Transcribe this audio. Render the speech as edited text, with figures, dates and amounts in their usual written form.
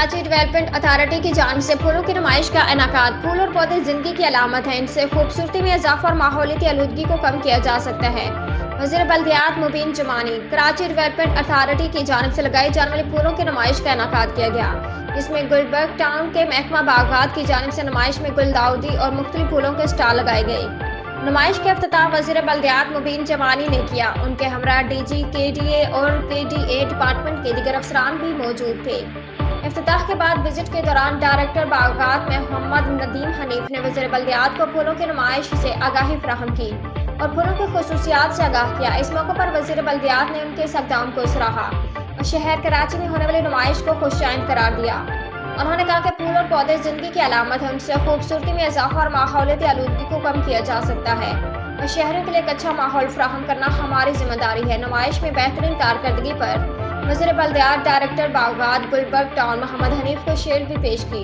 Karachi development authority की जानिब से फूलों की नुमाइश का इनेकाद। फूल और पौधे जिंदगी की अलामत हैं, इनसे खूबसूरती में इजाफा और माहौलियाती आलूदगी को कम किया जा सकता है। वज़ीर बल्दियात मुबीन जमानी। कराची डेवलपमेंट अथॉरिटी की जानिब से लगाई जाने वाली फूलों की नुमाइश का इनेकाद किया गया, जिसमें गुलबर्ग टाउन के महकमा बागात की जानिब से नुमाइश में गुलदाउदी और मुख्तलिफ फूलों के स्टॉल लगाए गए। नुमाइश का इफ्तिताह वज़ीर बल्दियात मुबीन जमानी ने किया। उनके हमरा डीजी केडीए और केडीए डिपार्टमेंट के दीगर अफसरान भी मौजूद थे। इफ्तिताह के बाद विजिट के दौरान डायरेक्टर बागात मोहम्मद नदीम हनीफ ने वज़ीर बल्दियात को फूलों की नुमाइश से आगाही फराहम की और फूलों की खसूसियात से आगाह किया। इस मौके पर वज़ीर बल्दियात ने उनके इस इक़दाम को सराहा और शहर कराची में होने वाली नुमाइश को खुशआइंद करार दिया। उन्होंने कहा कि फूल और पौधे जिंदगी की अलामत है, उनसे खूबसूरती में इजाफा और माहौलियाती आलूदगी को कम किया जा सकता है और शहरों के लिए एक अच्छा माहौल फराहम करना हमारी जिम्मेदारी है। नुमाइश में बेहतरीन कारकर्दगी पर वज़ीर बल्दियात डायरेक्टर बागात गुलबर्ग टाउन मोहम्मद हनीफ को शेर भी पेश की।